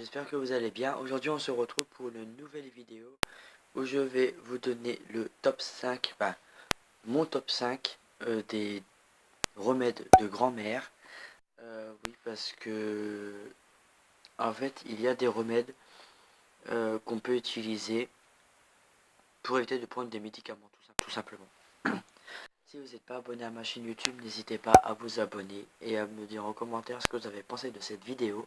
j'espère que vous allez bien. Aujourd'hui on se retrouve pour une nouvelle vidéo où je vais vous donner le top 5, mon top 5 des remèdes de grand-mère. Oui, parce que en fait il y a des remèdes qu'on peut utiliser pour éviter de prendre des médicaments tout simplement. Si vous n'êtes pas abonné à ma chaîne YouTube, n'hésitez pas à vous abonner et à me dire en commentaire ce que vous avez pensé de cette vidéo.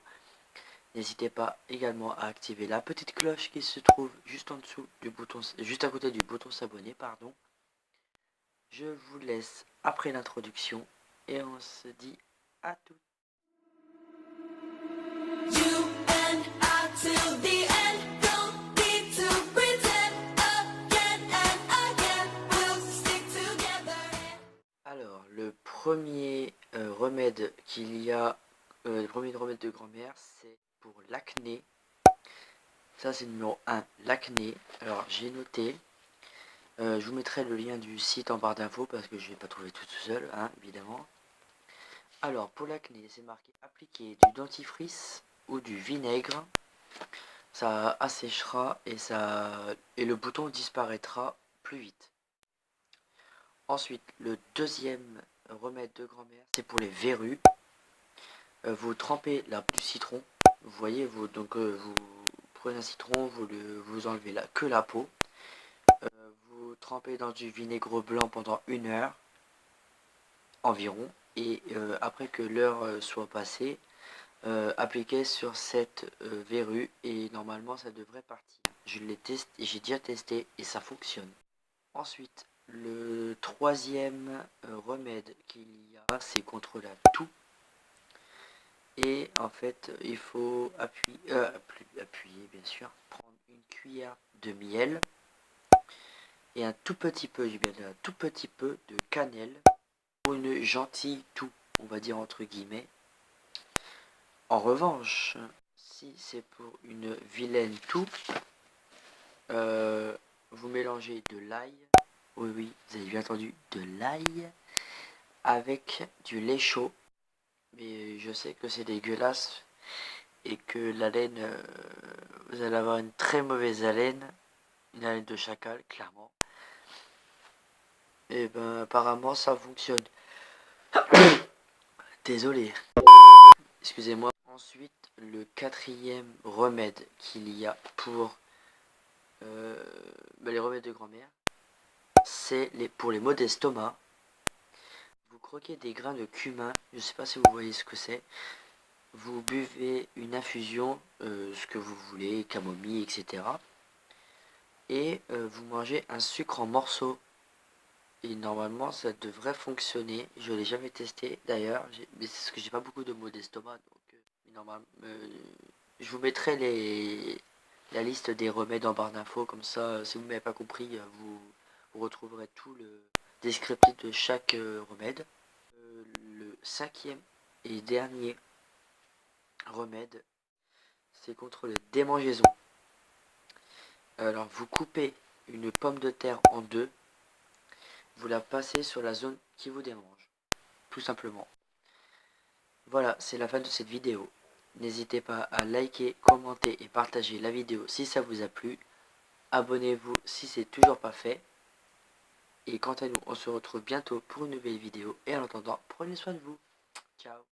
N'hésitez pas également à activer la petite cloche qui se trouve juste en dessous du bouton, juste à côté du bouton s'abonner, pardon. Je vous laisse après l'introduction et on se dit à tout. Alors, le premier remède qu'il y a, le premier remède de grand-mère, c'est pour l'acné. Ça, c'est numéro 1, l'acné. Alors, j'ai noté. Je vous mettrai le lien du site en barre d'infos parce que je ne vais pas trouver tout seul, hein, évidemment. Alors, pour l'acné, c'est marqué appliquer du dentifrice ou du vinaigre. Ça asséchera et le bouton disparaîtra plus vite. Ensuite, le deuxième remède de grand-mère, c'est pour les verrues. Vous trempez du citron. Vous voyez, vous prenez un citron, vous enlevez que la peau. Vous trempez dans du vinaigre blanc pendant 1 heure environ. Et après que l'heure soit passée, appliquez sur cette verrue et normalement ça devrait partir. Je l'ai testé, j'ai déjà testé et ça fonctionne. Ensuite, le troisième remède qu'il y a, c'est contre la toux. Et en fait, il faut appuyer bien sûr, prendre une cuillère de miel et un tout petit peu, de cannelle pour une gentille toux, on va dire entre guillemets. En revanche, si c'est pour une vilaine toux, vous mélangez de l'ail, oui, vous avez bien entendu, de l'ail avec du lait chaud. Mais je sais que c'est dégueulasse et que la laine, vous allez avoir une très mauvaise haleine, une haleine de chacal, clairement. Et ben apparemment ça fonctionne. Désolé. Excusez-moi. Ensuite, le quatrième remède qu'il y a pour les remèdes de grand-mère, c'est pour les maux d'estomac. Vous croquez des grains de cumin, je ne sais pas si vous voyez ce que c'est. Vous buvez une infusion, ce que vous voulez, camomille, etc. Et vous mangez un sucre en morceaux. Et normalement, ça devrait fonctionner. Je ne l'ai jamais testé d'ailleurs, mais c'est parce que j'ai pas beaucoup de maux d'estomac. Donc, normalement, je vous mettrai la liste des remèdes en barre d'infos. Comme ça, si vous ne m'avez pas compris, vous retrouverez tout le descriptif de chaque remède. Le cinquième et dernier remède, c'est contre les démangeaisons. Alors, vous coupez une pomme de terre en deux. Vous la passez sur la zone qui vous démange, tout simplement. Voilà, c'est la fin de cette vidéo. N'hésitez pas à liker, commenter et partager la vidéo si ça vous a plu. Abonnez-vous si c'est toujours pas fait. Et quant à nous, on se retrouve bientôt pour une nouvelle vidéo. Et en attendant, prenez soin de vous. Ciao.